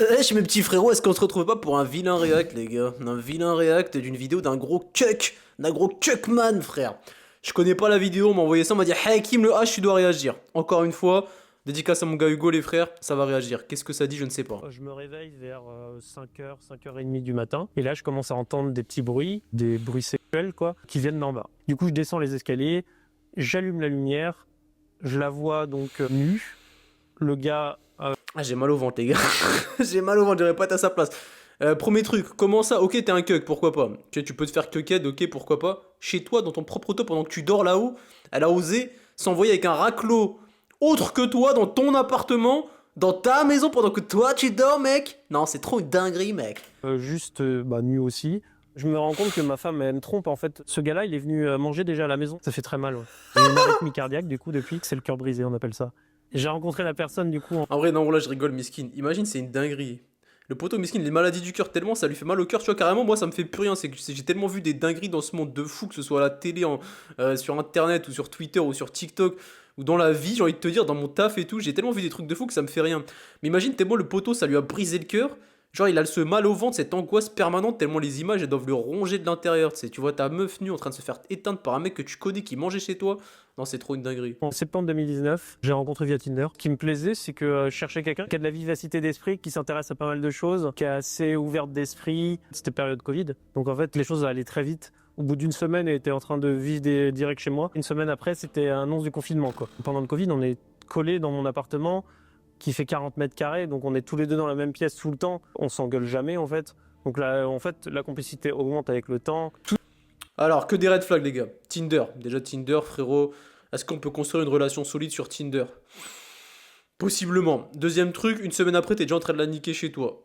Mes petits frérots, est-ce qu'on se retrouve pas pour un vilain react, les gars? Un vilain react d'une vidéo d'un gros cuckman, frère. Je connais pas la vidéo, on m'a envoyé ça, on m'a dit Hakim le H, tu dois réagir. Encore une fois, dédicace à mon gars Hugo, les frères, ça va réagir. Qu'est-ce que ça dit, je ne sais pas. Je me réveille vers 5h, 5h30 du matin. Et là, je commence à entendre des petits bruits, des bruits sexuels, quoi, qui viennent d'en bas. Du coup, je descends les escaliers, j'allume la lumière, je la vois donc nue. Le gars... Ah, j'ai mal au ventre, les gars. J'ai mal au ventre, j'aurais pas été à sa place. Premier truc, comment ça? Ok, t'es un cuck, pourquoi pas? Tu peux te faire cuckhead, ok, pourquoi pas? Chez toi, dans ton propre auto, pendant que tu dors là-haut, elle a osé s'envoyer avec un raclot autre que toi dans ton appartement, dans ta maison, pendant que toi tu dors, mec. Non, c'est trop une dinguerie, mec. nu aussi. Je me rends compte que ma femme, elle me trompe, en fait. Ce gars-là, il est venu manger déjà à la maison. Ça fait très mal, ouais. J'ai une arythmie cardiaque, du coup, depuis. C'est le cœur brisé, on appelle ça. J'ai rencontré la personne, du coup, En vrai, non, là, je rigole, miskin. Imagine, c'est une dinguerie. Le poteau miskin, les maladies du cœur, tellement ça lui fait mal au cœur, tu vois, carrément, moi ça me fait plus rien. C'est que j'ai tellement vu des dingueries dans ce monde de fou, que ce soit à la télé, sur internet, ou sur Twitter, ou sur TikTok, ou dans la vie, j'ai envie de te dire, dans mon taf et tout, j'ai tellement vu des trucs de fou que ça me fait rien. Mais imagine, tellement le poteau, ça lui a brisé le cœur. Genre, il a ce mal au ventre, cette angoisse permanente, tellement les images, elles doivent le ronger de l'intérieur. Tu vois ta meuf nue en train de se faire éteindre par un mec que tu connais qui mangeait chez toi. Non, c'est trop une dinguerie. en septembre 2019, j'ai rencontré via Tinder. Ce qui me plaisait, c'est que je cherchais quelqu'un qui a de la vivacité d'esprit, qui s'intéresse à pas mal de choses, qui est assez ouverte d'esprit. C'était période Covid, donc en fait, les choses allaient très vite. Au bout d'une semaine, elle était en train de vivre direct chez moi. Une semaine après, c'était annonce du confinement, quoi. Pendant le Covid, on est collés dans mon appartement qui fait 40 mètres carrés, donc on est tous les deux dans la même pièce tout le temps. On s'engueule jamais, en fait. Donc là, en fait, la complicité augmente avec le temps. Alors, que des red flags, les gars. Tinder. Déjà, Tinder, frérot. Est-ce qu'on peut construire une relation solide sur Tinder? Possiblement. Deuxième truc, une semaine après, t'es déjà en train de la niquer chez toi.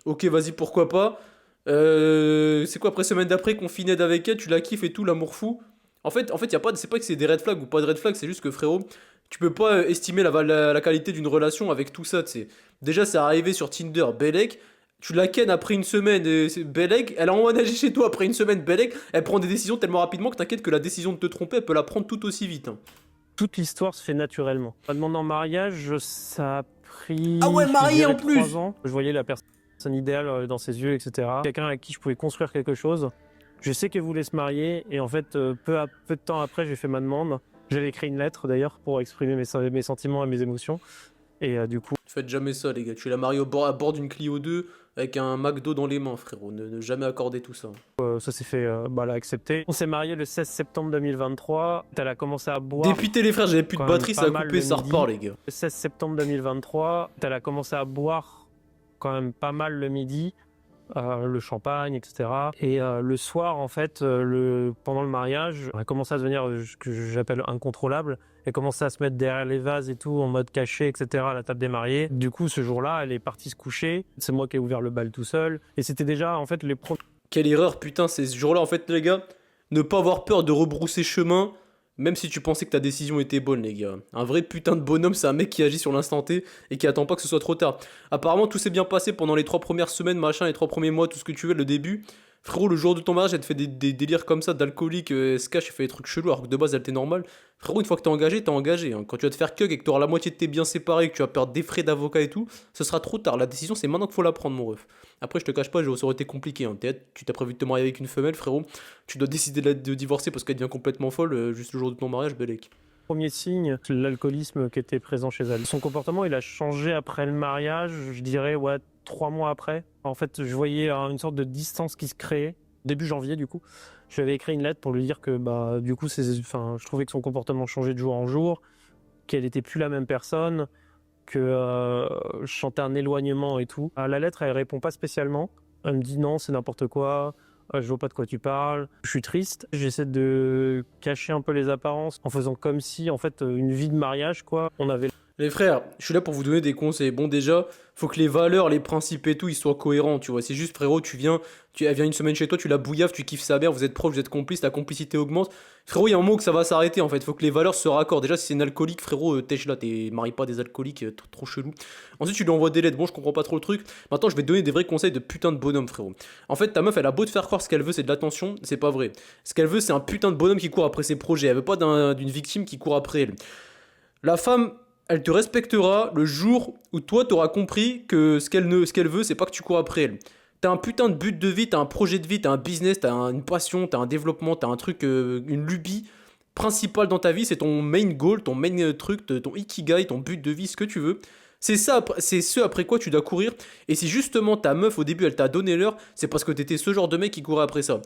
Ok, vas-y, pourquoi pas. C'est quoi, après semaine d'après, confiné avec elle, tu la kiffes et tout, l'amour fou. Y a pas, c'est pas que c'est des red flags ou pas de red flags, c'est juste que frérot, tu peux pas estimer la qualité d'une relation avec tout ça, tu sais. Déjà, c'est arrivé sur Tinder, Belek, tu la ken après une semaine, Belek, elle a emménagé chez toi après une semaine, Belek, elle prend des décisions tellement rapidement que t'inquiète que la décision de te tromper, elle peut la prendre tout aussi vite, hein. Toute l'histoire se fait naturellement. Ma demande en mariage, ça a pris, Ah ouais, je marié en dirais, plus! 3 ans. Je voyais la personne idéale dans ses yeux, etc. Quelqu'un avec qui je pouvais construire quelque chose. Je sais qu'elle voulait se marier et en fait, peu de temps après, j'ai fait ma demande. J'avais écrit une lettre d'ailleurs pour exprimer mes sentiments et mes émotions. Et du coup, Faites jamais ça, les gars. Tu l'as marié à bord d'une Clio 2 avec un McDo dans les mains, frérot. Ne jamais accorder tout ça. ça s'est fait elle a accepté. On s'est marié le 16 septembre 2023. Elle a commencé à boire Dépité les frères, j'avais plus de quand même batterie, ça pas a mal coupé, le ça midi. repart, les gars. Le 16 septembre 2023, elle a commencé à boire quand même pas mal le midi, le champagne, etc. Et le soir, en fait, pendant le mariage, elle a commencé à devenir ce que j'appelle incontrôlable. Elle commençait à se mettre derrière les vases et tout, en mode caché, etc. à la table des mariés. Du coup, ce jour-là, elle est partie se coucher. C'est moi qui ai ouvert le bal tout seul. Et c'était déjà, en fait, les premiers... Quelle erreur, putain, c'est ce jour-là, en fait, les gars. Ne pas avoir peur de rebrousser chemin, même si tu pensais que ta décision était bonne, les gars. Un vrai putain de bonhomme, c'est un mec qui agit sur l'instant T et qui attend pas que ce soit trop tard. Apparemment, tout s'est bien passé pendant les 3 premières semaines, machin, les 3 premiers mois, tout ce que tu veux, le début. Frérot, le jour de ton mariage, elle te fait des délires comme ça, d'alcoolique, elle se cache, elle fait des trucs chelous, alors que de base, elle était normale. Frérot, une fois que t'es engagé, hein. Quand tu vas te faire cuck et que t'auras la moitié de tes biens séparés, que tu vas perdre des frais d'avocat et tout, ce sera trop tard. La décision, c'est maintenant qu'il faut la prendre, mon ref. Après, je te cache pas, ça aurait été compliqué, hein. Tu t'as prévu de te marier avec une femelle, frérot. Tu dois décider de divorcer parce qu'elle devient complètement folle, juste le jour de ton mariage, Belek. Premier signe, c'est l'alcoolisme qui était présent chez elle. Son comportement, il a changé après le mariage, je dirais, ouais, 3 mois après. En fait, je voyais une sorte de distance qui se créait. Début janvier, du coup. Je lui avais écrit une lettre pour lui dire que, du coup, je trouvais que son comportement changeait de jour en jour, qu'elle était plus la même personne, que je sentais un éloignement et tout. À la lettre, elle répond pas spécialement. Elle me dit non, c'est n'importe quoi. Je vois pas de quoi tu parles. Je suis triste. J'essaie de cacher un peu les apparences en faisant comme si, en fait, une vie de mariage, quoi. On avait... Les frères, je suis là pour vous donner des conseils. Bon, déjà, faut que les valeurs, les principes et tout, ils soient cohérents, tu vois. C'est juste, frérot, elle vient une semaine chez toi, tu la bouillaves, tu kiffes sa mère, vous êtes proches, vous êtes complices, la complicité augmente. Frérot, il y a un moment que ça va s'arrêter, en fait. Faut que les valeurs se raccordent. Déjà, si c'est une alcoolique, frérot, tèche là, marie pas des alcooliques, trop chelou. Ensuite, tu lui envoies des lettres. Bon, je comprends pas trop le truc. Maintenant, je vais te donner des vrais conseils de putain de bonhomme, frérot. En fait, ta meuf, elle a beau te faire croire ce qu'elle veut, c'est de l'attention, c'est pas vrai. Ce qu'elle veut, c'est un putain de bonhomme qui court après ses projets. Elle veut pas d'une victime qui court après elle. La femme, elle te respectera le jour où toi t'auras compris que ce qu'elle veut, c'est pas que tu cours après elle. T'as un putain de but de vie, t'as un projet de vie, t'as un business, une passion, t'as un développement, t'as un truc, une lubie principale dans ta vie, c'est ton main goal, ton main truc, ton ikigai, ton but de vie, ce que tu veux. C'est ça, c'est ce après quoi tu dois courir. Et si justement ta meuf au début elle t'a donné l'heure, c'est parce que t'étais ce genre de mec qui courait après ça.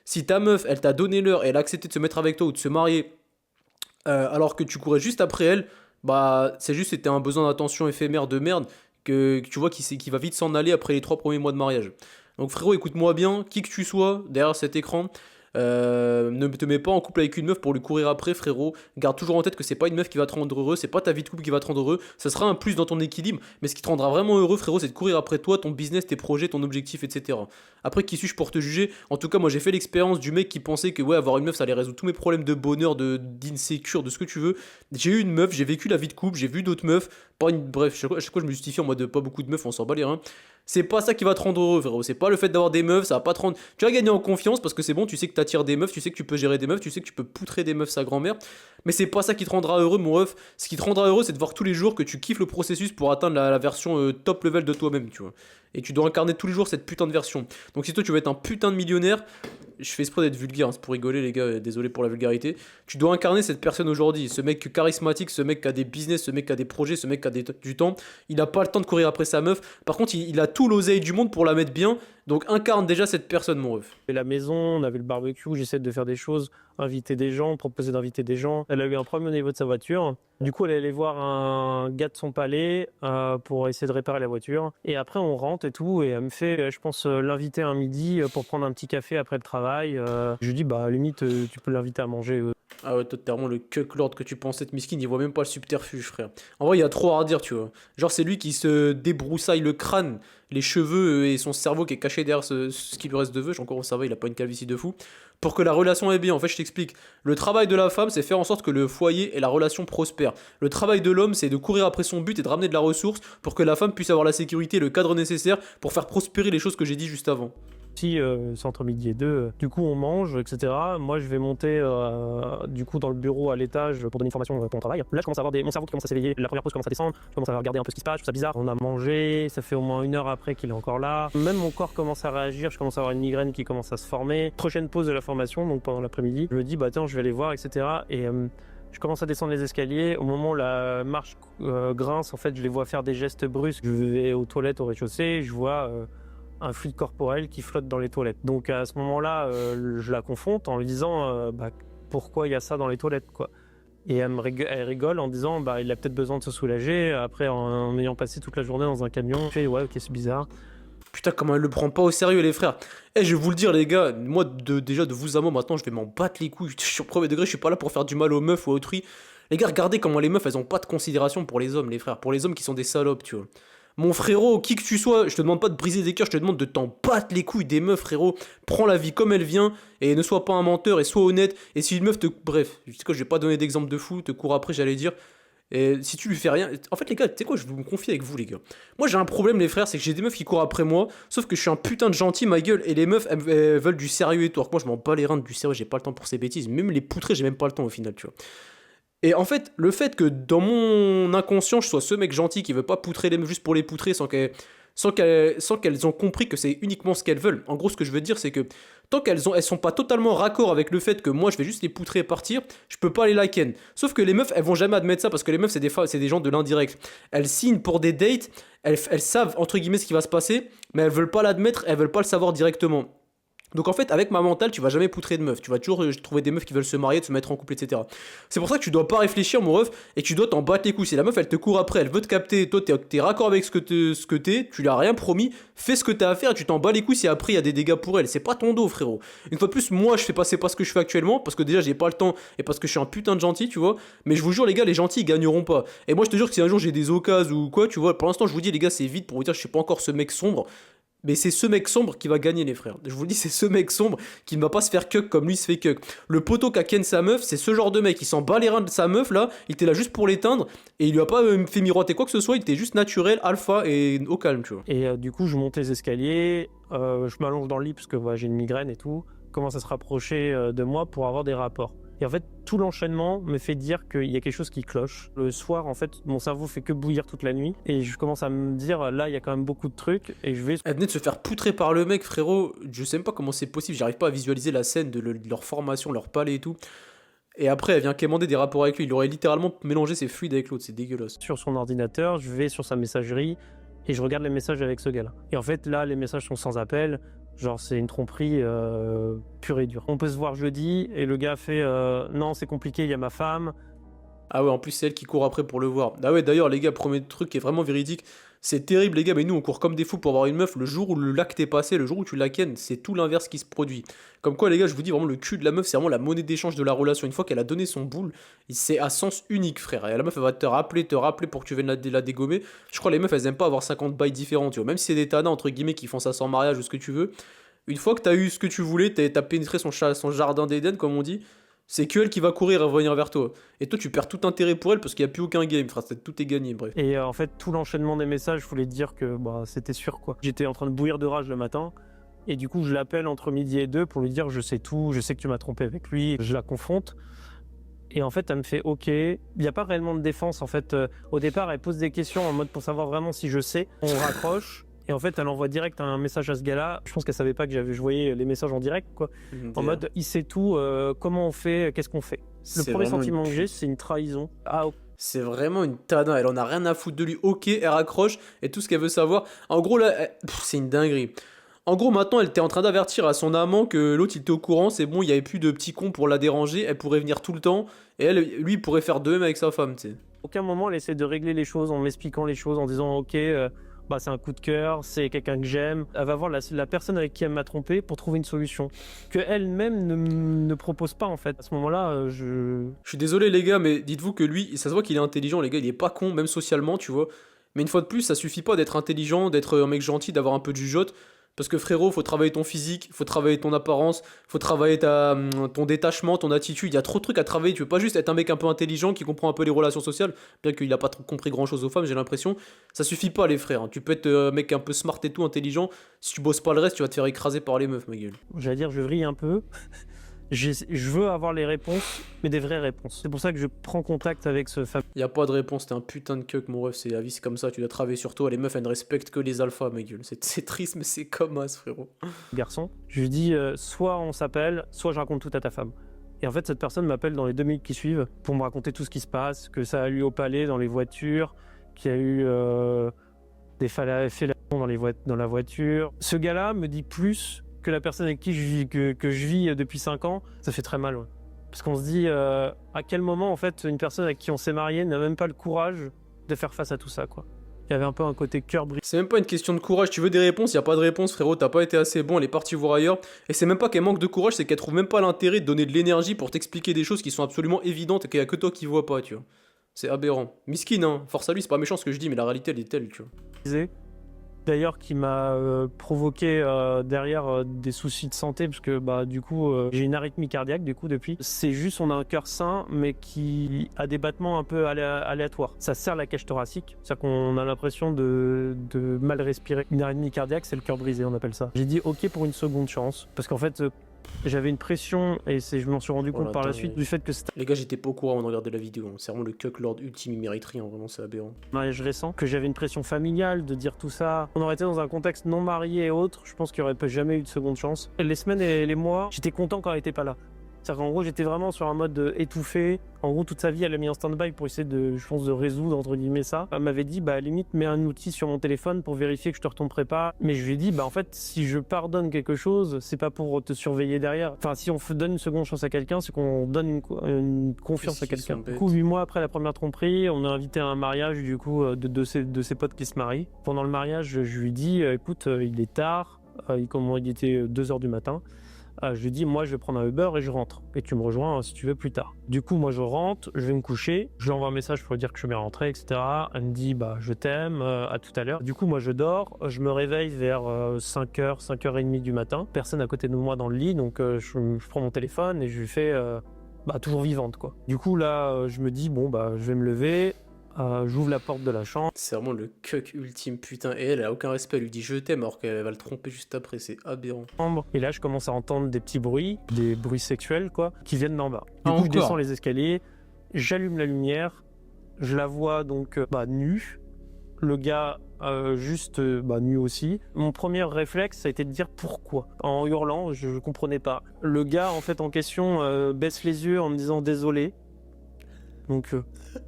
Si ta meuf elle t'a donné l'heure et elle a accepté de se mettre avec toi ou de se marier alors que tu courais juste après elle, bah c'est juste c'était un besoin d'attention éphémère de merde que tu vois qui va vite s'en aller après les 3 premiers mois de mariage. Donc frérot, écoute-moi bien, qui que tu sois derrière cet écran, ne te mets pas en couple avec une meuf pour lui courir après, frérot. Garde toujours en tête que c'est pas une meuf qui va te rendre heureux, c'est pas ta vie de couple qui va te rendre heureux. Ça sera un plus dans ton équilibre, mais ce qui te rendra vraiment heureux, frérot, c'est de courir après toi, ton business, tes projets, ton objectif, etc. Après, qui suis-je pour te juger? En tout cas, moi j'ai fait l'expérience du mec qui pensait que ouais, avoir une meuf ça allait résoudre tous mes problèmes de bonheur, d'insécure, de ce que tu veux. J'ai eu une meuf, j'ai vécu la vie de couple, j'ai vu d'autres meufs. Pas une... Bref, chaque fois je me justifie en mode pas beaucoup de meufs, on s'en bat les reins. C'est pas ça qui va te rendre heureux, frérot. C'est pas le fait d'avoir des meufs, ça va pas te rendre. Tu vas gagner en confiance parce que c'est bon, tu sais que t'attires des meufs, tu sais que tu peux gérer des meufs, tu sais que tu peux poutrer des meufs sa grand-mère. Mais c'est pas ça qui te rendra heureux, mon ref. Ce qui te rendra heureux, c'est de voir tous les jours que tu kiffes le processus pour atteindre la version top level de toi-même, tu vois. Et tu dois incarner tous les jours cette putain de version. Donc si toi tu veux être un putain de millionnaire, je fais exprès d'être vulgaire, hein, c'est pour rigoler les gars, désolé pour la vulgarité. Tu dois incarner cette personne aujourd'hui, ce mec charismatique, ce mec qui a des business, ce mec qui a des projets, ce mec qui a du temps. Il a pas le temps de courir après sa meuf. Par contre, il a tout l'oseille du monde pour la mettre bien. Donc incarne déjà cette personne, mon ref. Et la maison, on avait le barbecue, j'essaie de faire des choses, inviter des gens, proposer d'inviter des gens. Elle a eu un problème au niveau de sa voiture. Du coup, elle est allée voir un gars de son palais pour essayer de réparer la voiture. Et après, on rentre et tout. Et elle me fait, je pense, l'inviter un midi pour prendre un petit café après le travail. Je lui dis, bah, à la limite, tu peux l'inviter à manger. Ah ouais, toi t'es vraiment le cucklord que tu penses être miskin, il voit même pas le subterfuge, frère. En vrai, il y a trop à redire, tu vois. Genre, c'est lui qui se débroussaille le crâne, les cheveux et son cerveau qui est caché derrière ce qui lui reste de veuche. Encore, ça va, il a pas une calvitie de fou. Pour que la relation est bien, en fait, je t'explique. Le travail de la femme, c'est faire en sorte que le foyer et la relation prospèrent. Le travail de l'homme, c'est de courir après son but et de ramener de la ressource pour que la femme puisse avoir la sécurité et le cadre nécessaire pour faire prospérer les choses que j'ai dit juste avant. Si c'est entre midi et deux, du coup on mange, etc. Moi je vais monter du coup dans le bureau à l'étage pour donner une formation pour mon travail. Là je commence à avoir mon cerveau qui commence à s'éveiller, la première pause commence à descendre, je commence à regarder un peu ce qui se passe, je trouve ça bizarre. On a mangé, ça fait au moins 1 heure après qu'il est encore là. Même mon corps commence à réagir, je commence à avoir une migraine qui commence à se former. Prochaine pause de la formation, donc pendant l'après-midi, je me dis bah attends je vais aller voir, etc. Et je commence à descendre les escaliers. Au moment où la marche grince, en fait je les vois faire des gestes brusques. Je vais aux toilettes au rez-de-chaussée, je vois un fluide corporel qui flotte dans les toilettes. Donc à ce moment-là, je la confronte en lui disant bah, pourquoi il y a ça dans les toilettes, quoi. Et elle rigole en disant bah, il a peut-être besoin de se soulager après en ayant passé toute la journée dans un camion. Je fais ouais ok c'est bizarre. Putain, comment elle le prend pas au sérieux, les frères. Eh, je vais vous le dire, les gars, moi, déjà, de vous à moi, maintenant, je vais m'en battre les couilles. Sur premier degré, je suis pas là pour faire du mal aux meufs ou à autrui. Les gars, regardez comment les meufs, elles ont pas de considération pour les hommes, les frères. Pour les hommes qui sont des salopes, tu vois. Mon frérot, qui que tu sois, je te demande pas de briser des cœurs, je te demande de t'en battre les couilles des meufs, frérot. Prends la vie comme elle vient et ne sois pas un menteur et sois honnête. Et si une meuf te. Bref, je sais quoi, je vais pas donner d'exemple de fou, te cours après, j'allais dire. Et si tu lui fais rien. En fait, les gars, tu sais quoi, je vais me confier avec vous, les gars. Moi, j'ai un problème, les frères, c'est que j'ai des meufs qui courent après moi. Sauf que je suis un putain de gentil, ma gueule. Et les meufs, elles veulent du sérieux et tout. Alors que moi, je m'en bats les reins du sérieux, j'ai pas le temps pour ces bêtises. Même les poutrer, j'ai même pas le temps au final, tu vois. Et en fait, le fait que dans mon inconscient, je sois ce mec gentil qui veut pas poutrer les meufs juste pour les poutrer sans qu'elles ont compris que c'est uniquement ce qu'elles veulent. En gros, ce que je veux dire, c'est que tant elles sont pas totalement raccord avec le fait que moi je vais juste les poutrer et partir, je peux pas les liken. Sauf que les meufs, elles vont jamais admettre ça parce que les meufs, c'est des gens de l'indirect. Elles signent pour des dates, elles savent entre guillemets ce qui va se passer, mais elles veulent pas l'admettre, elles veulent pas le savoir directement. Donc en fait, avec ma mentale, tu vas jamais poutrer de meufs. Tu vas toujours trouver des meufs qui veulent se marier, de se mettre en couple, etc. C'est pour ça que tu dois pas réfléchir, mon ref, et que tu dois t'en battre les couilles. Si la meuf, elle te court après, elle veut te capter, toi, t'es raccord avec ce que t'es, tu lui as rien promis, fais ce que t'as à faire, et tu t'en bats les couilles si après il y a des dégâts pour elle. C'est pas ton dos, frérot. Une fois de plus, moi, je fais passer pas ce que je fais actuellement, parce que déjà, j'ai pas le temps, et parce que je suis un putain de gentil, tu vois. Mais je vous jure, les gars, les gentils, ils gagneront pas. Et moi, je te jure que si un jour j'ai des occasions ou quoi, tu vois, pour l'instant, je vous dis, les gars, c'est vite pour vous dire, je suis pas encore ce mec sombre. Mais c'est ce mec sombre qui va gagner, les frères. Je vous le dis, c'est ce mec sombre qui ne va pas se faire cuck comme lui se fait cuck. Le poteau qu'a ken sa meuf, c'est ce genre de mec. Il s'en bat les reins de sa meuf, là. Il était là juste pour l'éteindre. Et il lui a pas fait miroiter quoi que ce soit. Il était juste naturel, alpha et au calme, tu vois. Et du coup je monte les escaliers, je m'allonge dans le lit parce que j'ai une migraine et tout. Commence à se rapprocher de moi pour avoir des rapports. Et en fait, tout l'enchaînement me fait dire qu'il y a quelque chose qui cloche. Le soir, en fait, mon cerveau fait que bouillir toute la nuit. Et je commence à me dire, là, il y a quand même beaucoup de trucs. Et je vais... Elle venait de se faire poutrer par le mec, frérot. Je sais même pas comment c'est possible. J'arrive pas à visualiser la scène de leur formation, leur palais et tout. Et après, elle vient quémander des rapports avec lui. Il aurait littéralement mélangé ses fluides avec l'autre. C'est dégueulasse. sur son ordinateur, je vais sur sa messagerie et je regarde les messages avec ce gars-là. Et en fait, là, les messages sont sans appel. Genre, c'est une tromperie pure et dure. On peut se voir jeudi et le gars fait non, c'est compliqué, il y a ma femme. Ah ouais, en plus, c'est elle qui court après pour le voir. Ah ouais, d'ailleurs, les gars, premier truc qui est vraiment véridique. C'est terrible, les gars, mais nous, on court comme des fous pour avoir une meuf. Le jour où le l'acte est passé, le jour où tu la kennes, c'est tout l'inverse qui se produit. Comme quoi, les gars, je vous dis vraiment, le cul de la meuf, c'est vraiment la monnaie d'échange de la relation. Une fois qu'elle a donné son boule, c'est à sens unique, frère. Et la meuf, elle va te rappeler pour que tu viennes la dégommer. Je crois que les meufs, elles aiment pas avoir 50 bails différents, tu vois. Même si c'est des tanas, entre guillemets, qui font ça sans mariage ou ce que tu veux. Une fois que t'as eu ce que tu voulais, t'as pénétré son jardin d'Éden, comme on dit, c'est que elle qui va courir et revenir vers toi. Et toi, tu perds tout intérêt pour elle parce qu'il n'y a plus aucun game, frère. Tout est gagné, bref. Et en fait, tout l'enchaînement des messages voulait dire que bah, c'était sûr, quoi. J'étais en train de bouillir de rage le matin. Et du coup, je l'appelle entre midi et 2 pour lui dire je sais tout, je sais que tu m'as trompé avec lui. Je la confronte. Et en fait, elle me fait OK. Il n'y a pas réellement de défense. En fait, au départ, elle pose des questions en mode pour savoir vraiment si je sais. On raccroche. Et en fait, elle envoie direct un message à ce gars-là. Je pense qu'elle savait pas que je voyais les messages en direct, quoi. En mode, il sait tout, comment on fait, qu'est-ce qu'on fait. Le premier sentiment que j'ai, c'est une trahison. Ah, c'est vraiment une tana, elle en a rien à foutre de lui. Ok, elle raccroche, et tout ce qu'elle veut savoir. En gros, là, c'est une dinguerie. En gros, maintenant, elle était en train d'avertir à son amant que l'autre, il était au courant, c'est bon, il n'y avait plus de petits cons pour la déranger, elle pourrait venir tout le temps, et elle, lui, il pourrait faire de même avec sa femme, tu sais. aucun moment, elle essaie de régler les choses en m'expliquant les choses, en disant OK, bah, c'est un coup de cœur, c'est quelqu'un que j'aime. Elle va voir la personne avec qui elle m'a trompé pour trouver une solution que elle-même ne propose pas en fait. À ce moment-là, Je suis désolé les gars, mais dites-vous que lui, ça se voit qu'il est intelligent, les gars, il est pas con, même socialement, tu vois. Mais une fois de plus, ça suffit pas d'être intelligent, d'être un mec gentil, d'avoir un peu de jugeote. Parce que frérot, faut travailler ton physique, faut travailler ton apparence, faut travailler ton détachement, ton attitude. Il y a trop de trucs à travailler. Tu veux pas juste être un mec un peu intelligent qui comprend un peu les relations sociales, bien qu'il a pas trop compris grand chose aux femmes, j'ai l'impression. Ça suffit pas, les frères, hein. Tu peux être un mec un peu smart et tout, intelligent. Si tu bosses pas le reste, tu vas te faire écraser par les meufs, ma gueule. j'allais dire, je vrille un peu. Je veux avoir les réponses, mais des vraies réponses. C'est pour ça que je prends contact avec ce fameux Y a pas de réponse, t'es un putain de cuck, mon ref. C'est la vie, c'est comme ça. Tu dois travailler sur toi. Les meufs, elles ne respectent que les alphas, ma gueule. C'est triste, mais c'est comme as, frérot. garçon. Je lui dis, soit on s'appelle, soit je raconte tout à ta femme. Et en fait, cette personne m'appelle dans les 2 minutes qui suivent pour me raconter tout ce qui se passe, que ça a eu au palais, dans les voitures, qu'il y a eu des fellations dans la voiture. Ce gars-là me dit plus que la personne avec qui je vis, que je vis depuis 5 ans. Ça fait très mal, ouais. Parce qu'on se dit à quel moment, en fait, une personne avec qui on s'est marié n'a même pas le courage de faire face à tout ça, quoi. Il y avait un peu un côté cœur brisé. C'est même pas une question de courage. Tu veux des réponses, y a pas de réponse, frérot. T'as pas été assez bon, elle est partie voir ailleurs. Et c'est même pas qu'elle manque de courage, c'est qu'elle trouve même pas l'intérêt de donner de l'énergie pour t'expliquer des choses qui sont absolument évidentes et qu'il y a que toi qui vois pas, tu vois. C'est aberrant. Miskin, hein. Force à lui, c'est pas méchant ce que je dis, mais la réalité, elle est telle, tu vois. D'ailleurs, qui m'a provoqué derrière des soucis de santé, parce que bah, du coup, j'ai une arythmie cardiaque du coup depuis. C'est juste, on a un cœur sain, mais qui a des battements un peu aléatoires. Ça serre la cage thoracique, c'est-à-dire qu'on a l'impression de mal respirer. Une arythmie cardiaque, c'est le cœur brisé, on appelle ça. J'ai dit OK pour une seconde chance, parce qu'en fait, j'avais une pression, et je m'en suis rendu compte par la suite du fait que c'était Les gars, j'étais pas au courant avant de regarder la vidéo, hein. C'est vraiment le cuck lord ultime, il mérite rien, vraiment, c'est aberrant. un mariage récent, que j'avais une pression familiale de dire tout ça. On aurait été dans un contexte non marié et autres, je pense qu'il n'y aurait jamais eu de seconde chance. Les semaines et les mois, j'étais content quand elle était pas là. C'est-à-dire qu'en gros, j'étais vraiment sur un mode étouffé. En gros, toute sa vie, elle l'a mis en stand-by pour essayer je pense, de résoudre, entre guillemets, ça. Elle m'avait dit, bah, à la limite, mets un outil sur mon téléphone pour vérifier que je te retomberai pas. Mais je lui ai dit, bah, en fait, si je pardonne quelque chose, c'est pas pour te surveiller derrière. Enfin, si on donne une seconde chance à quelqu'un, c'est qu'on donne une confiance à quelqu'un. Du coup, 8 mois après la première tromperie, on a invité à un mariage, du coup, de ses potes qui se marient. Pendant le mariage, je lui dis, écoute, il est tard. Il était 2h du matin. Je lui dis, moi je vais prendre un Uber et je rentre. Et tu me rejoins si tu veux plus tard. Du coup, moi je rentre, je vais me coucher. Je lui envoie un message pour lui dire que je suis bien rentré, etc. Elle me dit, bah je t'aime, à tout à l'heure. Du coup, moi je dors, je me réveille vers 5h, 5h30 du matin. Personne à côté de moi dans le lit, donc je prends mon téléphone et je lui fais, bah toujours vivante quoi. Du coup là, je me dis, bon bah je vais me lever. J'ouvre la porte de la chambre. C'est vraiment le cuck ultime, putain. Et elle a aucun respect, elle lui dit je t'aime alors qu'elle va le tromper juste après, c'est aberrant. Et là, je commence à entendre des petits bruits, des bruits sexuels, quoi, qui viennent d'en bas. Du Ah, coup, je encore descends les escaliers, j'allume la lumière, je la vois donc nue. Le gars juste nu aussi. Mon premier réflexe, ça a été de dire pourquoi. En hurlant, je comprenais pas. Le gars, en fait, en question, baisse les yeux en me disant désolé. Donc,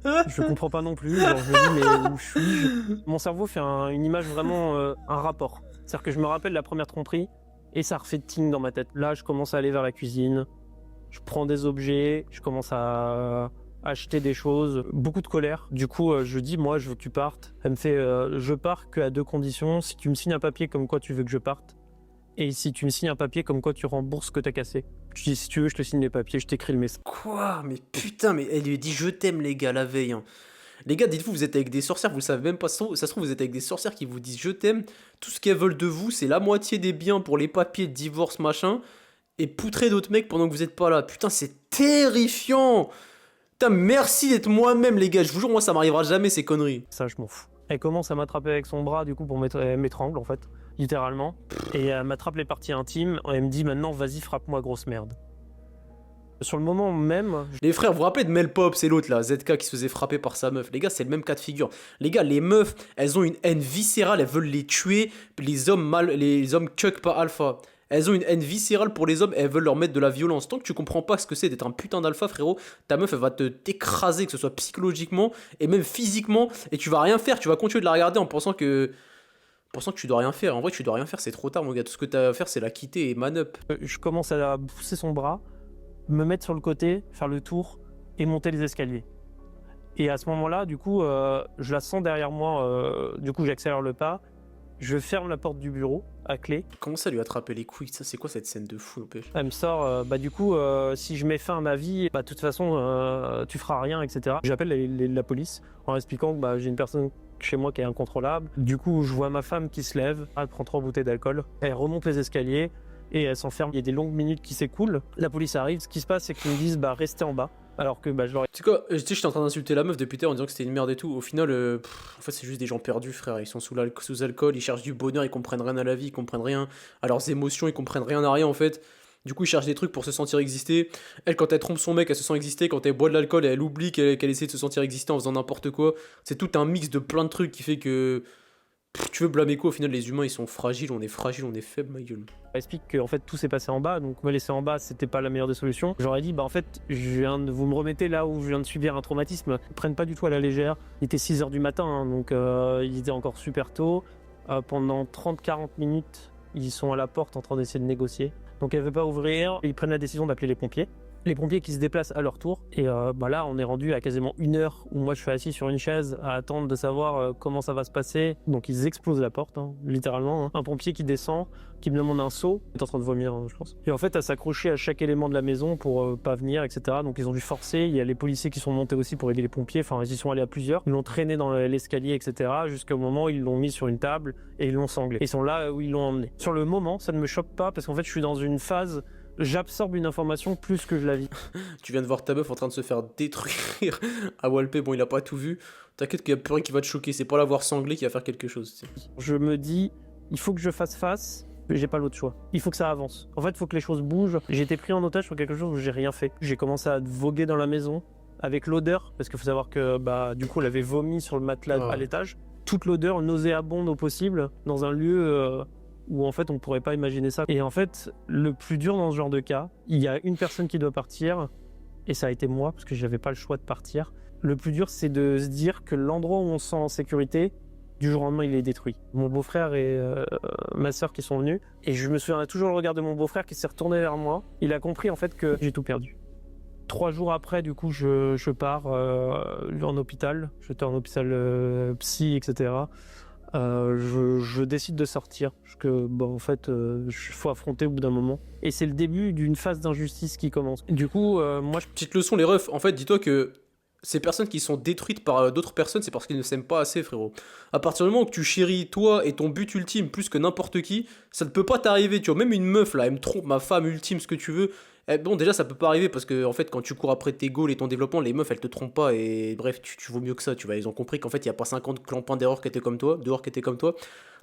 je comprends pas non plus. Genre, je me dis, mais où suis-je? Mon cerveau fait une image vraiment, un rapport. C'est-à-dire que je me rappelle la première tromperie et ça refait ting dans ma tête. Là, je commence à aller vers la cuisine. Je prends des objets. Je commence à acheter des choses. Beaucoup de colère. Du coup, je dis, moi, je veux que tu partes. Elle me fait, je pars qu'à 2 conditions. Si tu me signes un papier comme quoi tu veux que je parte. Et si tu me signes un papier comme quoi tu rembourses ce que t'as cassé. Je dis, si tu veux, je te signe les papiers, je t'écris le message. Quoi? Mais putain, mais elle lui dit je t'aime, les gars, la veille, hein. Les gars, dites-vous, vous êtes avec des sorcières, vous le savez même pas, ça se trouve, vous êtes avec des sorcières qui vous disent je t'aime. Tout ce qu'elles veulent de vous, c'est la moitié des biens pour les papiers de divorce, machin, et poutrer d'autres mecs pendant que vous êtes pas là. Putain, c'est terrifiant! Putain, merci d'être moi-même, les gars. Je vous jure, moi, ça m'arrivera jamais, ces conneries. Ça, je m'en fous. Elle commence à m'attraper avec son bras, du coup, pour m'étrangle, en fait, littéralement. Et elle m'attrape les parties intimes. Elle me dit maintenant, vas-y, frappe-moi, grosse merde. Sur le moment même, Les frères, vous vous rappelez de Mel Pop, c'est l'autre là, ZK qui se faisait frapper par sa meuf. Les gars, c'est le même cas de figure. Les gars, les meufs, elles ont une haine viscérale, elles veulent les tuer. Les hommes cuck pas alpha. Elles ont une haine viscérale pour les hommes et elles veulent leur mettre de la violence. Tant que tu comprends pas ce que c'est d'être un putain d'alpha, frérot, ta meuf elle va t'écraser, que ce soit psychologiquement et même physiquement, et tu vas rien faire. Tu vas continuer de la regarder en pensant que tu dois rien faire. En vrai, tu dois rien faire, c'est trop tard, mon gars. Tout ce que t'as à faire, c'est la quitter et man up. je commence à pousser son bras, me mettre sur le côté, faire le tour et monter les escaliers. Et à ce moment-là, du coup, je la sens derrière moi, du coup, j'accélère le pas, je ferme la porte du bureau à clé. Comment ça lui attraper les couilles? Ça, c'est quoi cette scène de fou, n'empêche? Elle me sort, du coup, si je mets fin à ma vie, de toute façon, tu feras rien, etc. J'appelle la police en expliquant que j'ai une personne chez moi qui est incontrôlable. Du coup, je vois ma femme qui se lève, elle prend 3 bouteilles d'alcool, elle remonte les escaliers et elle s'enferme. Il y a des longues minutes qui s'écoulent. La police arrive. Ce qui se passe, c'est qu'ils me disent restez en bas. Alors que je leur ai... Tu sais quoi, j'étais en train d'insulter la meuf depuis tard en disant que c'était une merde et tout. Au final, en fait, c'est juste des gens perdus, frère. Ils sont sous alcool, ils cherchent du bonheur, ils comprennent rien à la vie, ils comprennent rien à leurs émotions, ils comprennent rien à rien en fait. Du coup, ils cherchent des trucs pour se sentir exister. Elle, quand elle trompe son mec, elle se sent exister. Quand elle boit de l'alcool, elle oublie qu'elle essaie de se sentir exister en faisant n'importe quoi. C'est tout un mix de plein de trucs qui fait que. Tu veux blâmer quoi? Au final, les humains ils sont fragiles, on est faible, ma gueule. explique que en fait tout s'est passé en bas, donc me laisser en bas c'était pas la meilleure des solutions. J'aurais dit en fait vous me remettez là où je viens de subir un traumatisme. Ils prennent pas du tout à la légère. Il était 6h du matin, hein, donc il était encore super tôt. Pendant 30-40 minutes, ils sont à la porte en train d'essayer de négocier. Donc elle veut pas ouvrir, ils prennent la décision d'appeler les pompiers. Les pompiers qui se déplacent à leur tour. Et là, on est rendu à quasiment 1 heure où moi je suis assis sur une chaise à attendre de savoir comment ça va se passer. Donc ils explosent la porte, hein, littéralement. Hein. Un pompier qui descend, qui me demande un seau. Il est en train de vomir, hein, je pense. Et en fait, à s'accrocher à chaque élément de la maison pour pas venir, etc. Donc ils ont dû forcer. Il y a les policiers qui sont montés aussi pour aider les pompiers. Enfin, ils y sont allés à plusieurs. Ils l'ont traîné dans l'escalier, etc. Jusqu'au moment où ils l'ont mis sur une table et ils l'ont sanglé. Ils sont là où ils l'ont emmené. Sur le moment, ça ne me choque pas parce qu'en fait, je suis dans une phase... J'absorbe une information plus que je la vis. Tu viens de voir ta meuf en train de se faire détruire à Walpé, bon il a pas tout vu. T'inquiète qu'il y a plus rien qui va te choquer, c'est pas l'avoir sanglé qui va faire quelque chose. T'sais. Je me dis, il faut que je fasse face, mais j'ai pas l'autre choix. Il faut que ça avance. En fait, il faut que les choses bougent. J'ai été pris en otage sur quelque chose où j'ai rien fait. J'ai commencé à voguer dans la maison avec l'odeur, parce qu'il faut savoir que du coup elle avait vomi sur le matelas à l'étage. Toute l'odeur nauséabonde au possible dans un lieu... où en fait on pourrait pas imaginer ça. Et en fait, le plus dur dans ce genre de cas, il y a une personne qui doit partir, et ça a été moi, parce que j'avais pas le choix de partir. Le plus dur, c'est de se dire que l'endroit où on se sent en sécurité, du jour au lendemain, il est détruit. Mon beau-frère et ma sœur qui sont venus, et je me souviens toujours le regard de mon beau-frère qui s'est retourné vers moi. Il a compris en fait que j'ai tout perdu. 3 jours après, du coup, je pars en hôpital. J'étais en hôpital psy, etc. Je décide de sortir parce que en fait faut affronter au bout d'un moment et c'est le début d'une phase d'injustice qui commence. Du coup moi Petite leçon les refs, en fait dis-toi que Ces personnes qui sont détruites par d'autres personnes, c'est parce qu'ils ne s'aiment pas assez, frérot. À partir du moment où tu chéris toi et ton but ultime plus que n'importe qui, ça ne peut pas t'arriver, tu vois. Même une meuf, là, elle me trompe, ma femme ultime, ce que tu veux. Bon, déjà, ça peut pas arriver parce que, en fait, quand tu cours après tes goals et ton développement, les meufs, elles te trompent pas. Et bref, tu vaux mieux que ça, tu vois. Ils ont compris qu'en fait, il n'y a pas 50 clampins d'erreurs qui étaient comme toi, dehors qui étaient comme toi.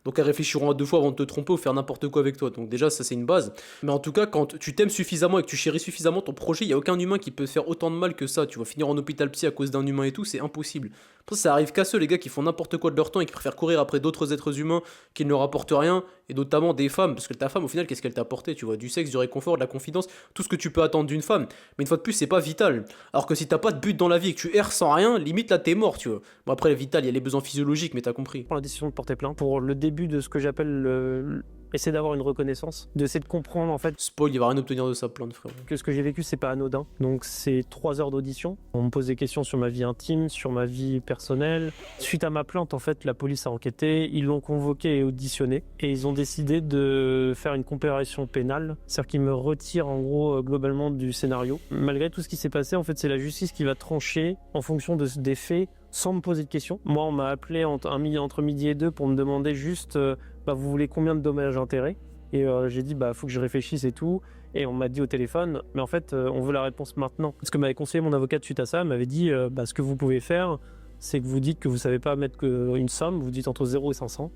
Donc elles réfléchiront à deux fois avant de te tromper ou faire n'importe quoi avec toi. Donc déjà, ça c'est une base. Mais en tout cas, quand tu t'aimes suffisamment et que tu chéris suffisamment ton projet, il n'y a aucun humain qui peut faire autant de mal que ça. Tu vas finir en hôpital psy à cause d'un humain et tout, c'est impossible. Pour ça arrive qu'à ceux, les gars, qui font n'importe quoi de leur temps et qui préfèrent courir après d'autres êtres humains qui ne leur apportent rien, et notamment des femmes. Parce que ta femme, au final, qu'est-ce qu'elle t'a apporté? Tu vois, du sexe, du réconfort, de la confidence, tout ce que tu peux attendre d'une femme. Mais une fois de plus, c'est pas vital. Alors que si t'as pas de but dans la vie et que tu erres sans rien, limite là t'es mort, tu vois. Bon, après, vital, il y a les besoins physiologiques, mais t'as compris. Prends la décision de porter plainte pour le début de ce que j'appelle essayer d'avoir une reconnaissance, d'essayer de comprendre en fait Spoil, il va rien obtenir de sa plainte, frère. que ce que j'ai vécu c'est pas anodin. Donc c'est 3 heures d'audition. On me pose des questions sur ma vie intime, sur ma vie personnelle. Suite à ma plainte, en fait, la police a enquêté, ils l'ont convoqué et auditionné et ils ont décidé de faire une comparution pénale, c'est-à-dire qu'ils me retirent en gros globalement du scénario. Malgré tout ce qui s'est passé, en fait, c'est la justice qui va trancher en fonction des faits sans me poser de questions. Moi, on m'a appelé entre midi et 2 pour me demander juste vous voulez combien de dommages-intérêts? Et j'ai dit faut que je réfléchisse et tout. Et on m'a dit au téléphone, mais en fait, on veut la réponse maintenant. Ce que m'avait conseillé mon avocate suite à ça, m'avait dit, ce que vous pouvez faire, c'est que vous dites que vous savez pas mettre une somme, vous dites entre 0 et 500.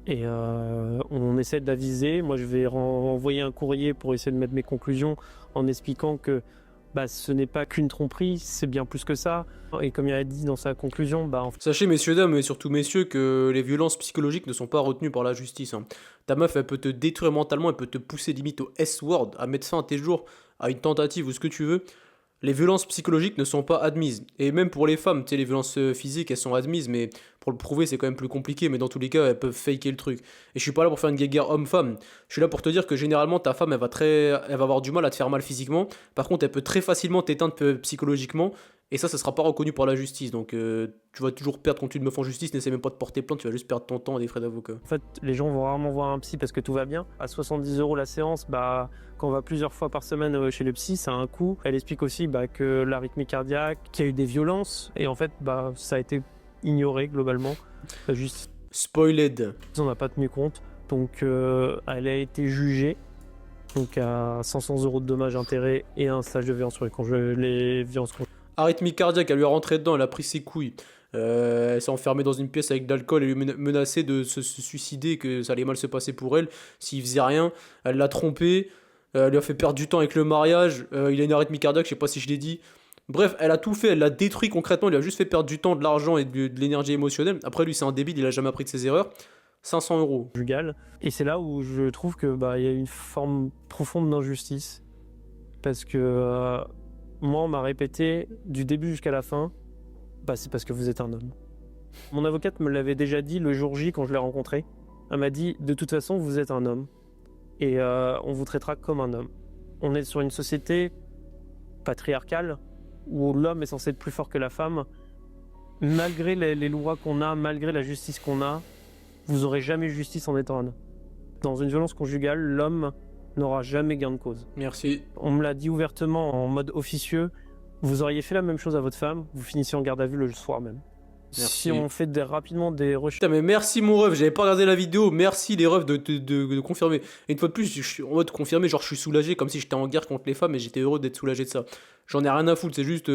Et on essaie d'aviser. Moi, je vais envoyer un courrier pour essayer de mettre mes conclusions en expliquant que ce n'est pas qu'une tromperie, c'est bien plus que ça. Et comme il a dit dans sa conclusion, Sachez, messieurs, dames, et surtout messieurs, que les violences psychologiques ne sont pas retenues par la justice. Hein. Ta meuf, elle peut te détruire mentalement, elle peut te pousser limite au S-word, à mettre fin à tes jours, à une tentative ou ce que tu veux. Les violences psychologiques ne sont pas admises. Et même pour les femmes, tu sais, les violences physiques, elles sont admises, mais pour le prouver, c'est quand même plus compliqué. Mais dans tous les cas, elles peuvent faker le truc. Et je suis pas là pour faire une guéguerre homme-femme. Je suis là pour te dire que généralement, ta femme, elle va avoir du mal à te faire mal physiquement. Par contre, elle peut très facilement t'éteindre psychologiquement. Et ça sera pas reconnu par la justice. Donc, tu vas toujours perdre quand tu te meuf en justice. N'essaie même pas de porter plainte, tu vas juste perdre ton temps et des frais d'avocat. En fait, les gens vont rarement voir un psy parce que tout va bien. À 70 € la séance, quand on va plusieurs fois par semaine chez le psy, ça a un coût. Elle explique aussi que l'arythmie cardiaque, qu'il y a eu des violences. Et en fait, ça a été ignoré globalement. La justice, Spoiled. on n'a pas tenu compte. Donc, elle a été jugée. Donc, à 500 € de dommages-intérêts et un stage de violence sur les violences conjugales. Arythmie cardiaque, elle lui est rentrée dedans, elle a pris ses couilles. Elle s'est enfermée dans une pièce avec de l'alcool et lui menaçait de se suicider, que ça allait mal se passer pour elle s'il faisait rien. Elle l'a trompé, elle lui a fait perdre du temps avec le mariage. Il a une arythmie cardiaque, je sais pas si je l'ai dit. Bref, elle a tout fait, elle l'a détruit concrètement, elle lui a juste fait perdre du temps, de l'argent et de l'énergie émotionnelle. Après, lui, c'est un débile, il a jamais appris de ses erreurs. 500 €. Conjugales. Et c'est là où je trouve que il y a une forme profonde d'injustice. Parce que moi, on m'a répété du début jusqu'à la fin, c'est parce que vous êtes un homme. Mon avocate me l'avait déjà dit le jour J quand je l'ai rencontré. Elle m'a dit, de toute façon, vous êtes un homme. Et on vous traitera comme un homme. On est sur une société patriarcale où l'homme est censé être plus fort que la femme. Malgré les lois qu'on a, malgré la justice qu'on a, vous n'aurez jamais justice en étant un homme. Dans une violence conjugale, l'homme n'aura jamais gain de cause. Merci. On me l'a dit ouvertement en mode officieux, vous auriez fait la même chose à votre femme, vous finissez en garde à vue le soir même. Merci. Si on fait rapidement des recherches... Putain, mais merci mon ref, j'avais pas regardé la vidéo, merci les refs de confirmer. Et une fois de plus, je suis en mode confirmé, genre je suis soulagé, comme si j'étais en guerre contre les femmes et j'étais heureux d'être soulagé de ça. J'en ai rien à foutre, c'est juste...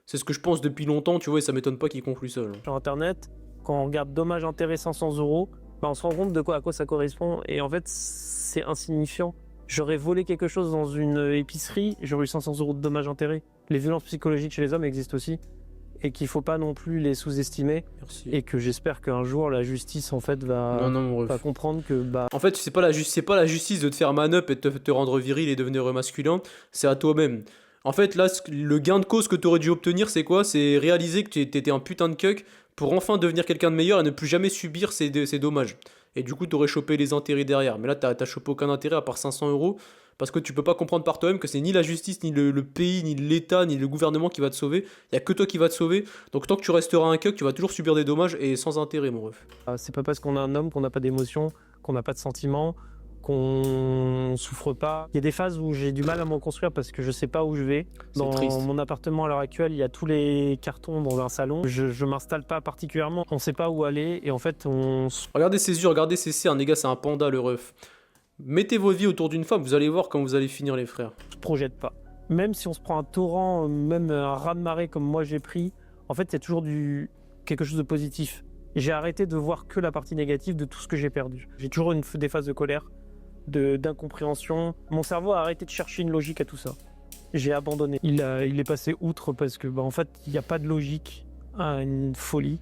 c'est ce que je pense depuis longtemps, tu vois, et ça m'étonne pas qu'il conclue ça. Genre. Sur internet, quand on regarde dommages intérêts 500 €, on se rend compte à quoi ça correspond, et en fait c'est insignifiant. J'aurais volé quelque chose dans une épicerie, j'aurais eu 500 € de dommages intérêts. Les violences psychologiques chez les hommes existent aussi, et qu'il faut pas non plus les sous-estimer. Merci. Et que j'espère qu'un jour la justice en fait va comprendre que En fait, c'est pas la justice de te faire man-up et de te rendre viril et devenir masculin, c'est à toi-même. En fait, là, le gain de cause que t'aurais dû obtenir, c'est quoi? C'est réaliser que t'étais un putain de cuck pour enfin devenir quelqu'un de meilleur et ne plus jamais subir ces dommages. Et du coup, t'aurais chopé les intérêts derrière. Mais là, t'as chopé aucun intérêt à part 500 € parce que tu peux pas comprendre par toi-même que c'est ni la justice, ni le pays, ni l'État, ni le gouvernement qui va te sauver. Il y a que toi qui va te sauver. Donc tant que tu resteras un cuck, tu vas toujours subir des dommages et sans intérêt, mon ref. C'est pas parce qu'on est un homme qu'on n'a pas d'émotions, qu'on n'a pas de sentiments, qu'on souffre pas. Il y a des phases où j'ai du mal à me reconstruire parce que je sais pas où je vais. C'est Dans triste. mon appartement à l'heure actuelle, il y a tous les cartons dans un salon. Je m'installe pas particulièrement. On sait pas où aller et en fait, on se Regardez ses yeux, regardez ses cernes, les gars, c'est un panda le ref. Mettez votre vie autour d'une femme, vous allez voir quand vous allez finir les frères. projette pas. Même si on se prend un torrent, même un raz-de-marée comme moi j'ai pris, en fait, il y a toujours quelque chose de positif. J'ai arrêté de voir que la partie négative de tout ce que j'ai perdu. J'ai toujours des phases de colère, d'incompréhension. Mon cerveau a arrêté de chercher une logique à tout ça. J'ai abandonné. Il est passé outre parce que, en fait, il n'y a pas de logique à une folie.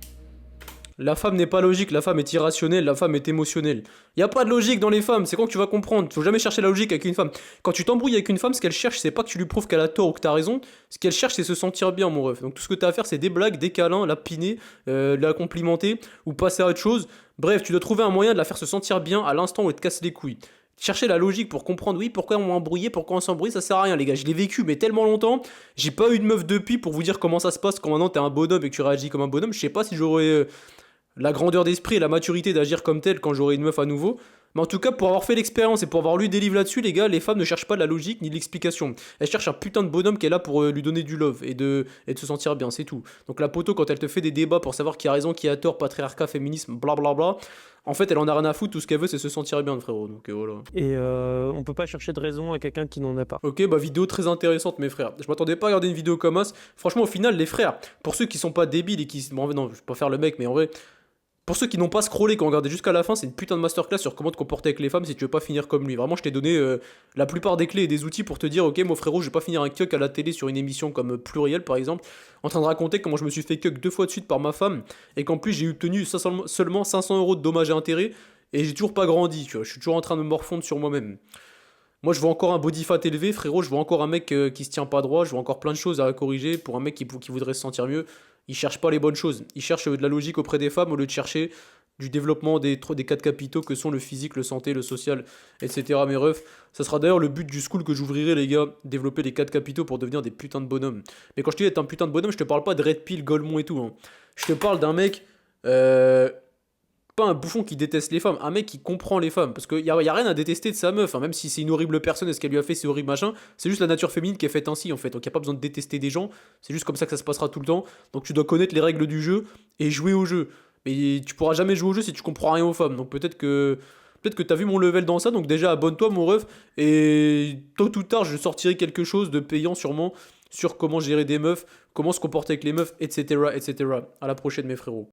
La femme n'est pas logique, la femme est irrationnelle, la femme est émotionnelle. Y a pas de logique dans les femmes, c'est quand que tu vas comprendre. Faut jamais chercher la logique avec une femme. Quand tu t'embrouilles avec une femme, ce qu'elle cherche, c'est pas que tu lui prouves qu'elle a tort ou que t'as raison. Ce qu'elle cherche, c'est se sentir bien, mon ref. Donc tout ce que t'as à faire, c'est des blagues, des câlins, la piner, la complimenter ou passer à autre chose. Bref, tu dois trouver un moyen de la faire se sentir bien à l'instant où elle te casse les couilles. Chercher la logique pour comprendre, oui, pourquoi on m'a embrouillé, pourquoi on s'embrouille, ça sert à rien, les gars. Je l'ai vécu, mais tellement longtemps. J'ai pas eu de meuf depuis pour vous dire comment ça se passe quand maintenant t'es un bonhomme et que tu réagis comme un bonhomme. Je sais pas si j'aurais la grandeur d'esprit et la maturité d'agir comme tel quand j'aurai une meuf à nouveau. Mais en tout cas, pour avoir fait l'expérience et pour avoir lu des livres là-dessus, les gars, les femmes ne cherchent pas de la logique ni de l'explication. Elles cherchent un putain de bonhomme qui est là pour lui donner du love et de se sentir bien, c'est tout. Donc la poto, quand elle te fait des débats pour savoir qui a raison, qui a tort, patriarcat, féminisme, blablabla, en fait, elle en a rien à foutre, tout ce qu'elle veut, c'est se sentir bien, frérot. Donc voilà. Et on peut pas chercher de raison à quelqu'un qui n'en a pas. Ok, bah vidéo très intéressante, mes frères. Je m'attendais pas à regarder une vidéo comme ça. Franchement, au final, les frères, pour ceux qui sont pas débiles et qui... Bon, non, je vais pas faire le mec, mais en vrai... Pour ceux qui n'ont pas scrollé, qui ont regardé jusqu'à la fin, c'est une putain de masterclass sur comment te comporter avec les femmes si tu veux pas finir comme lui. Vraiment, je t'ai donné la plupart des clés et des outils pour te dire, ok, mon frérot, je vais pas finir un cuck à la télé sur une émission comme Pluriel, par exemple, en train de raconter comment je me suis fait cuck 2 fois de suite par ma femme, et qu'en plus j'ai obtenu seulement 500 € de dommages et intérêts, et j'ai toujours pas grandi, tu vois. Je suis toujours en train de me morfondre sur moi-même. Moi, je vois encore un body fat élevé, frérot. Je vois encore un mec qui se tient pas droit. Je vois encore plein de choses à corriger pour un mec qui voudrait se sentir mieux. Il cherche pas les bonnes choses. Il cherche de la logique auprès des femmes au lieu de chercher du développement des 4 capitaux que sont le physique, le santé, le social, etc. Mes refs. Ça sera d'ailleurs le but du school que j'ouvrirai, les gars. Développer les 4 capitaux pour devenir des putains de bonhommes. Mais quand je te dis être un putain de bonhomme, je te parle pas de Red Pill, Golemont et tout. Hein. Je te parle d'un mec. Pas un bouffon qui déteste les femmes, un mec qui comprend les femmes. Parce qu'il y a rien à détester de sa meuf, hein, même si c'est une horrible personne et ce qu'elle lui a fait, c'est horrible machin. C'est juste la nature féminine qui est faite ainsi en fait. Donc il n'y a pas besoin de détester des gens, c'est juste comme ça que ça se passera tout le temps. Donc tu dois connaître les règles du jeu et jouer au jeu. Mais tu pourras jamais jouer au jeu si tu comprends rien aux femmes. Donc peut-être que. Peut-être que t'as vu mon level dans ça, donc déjà abonne-toi mon ref, et tôt ou tard je sortirai quelque chose de payant sûrement sur comment gérer des meufs, comment se comporter avec les meufs, etc. etc. À la prochaine mes frérots.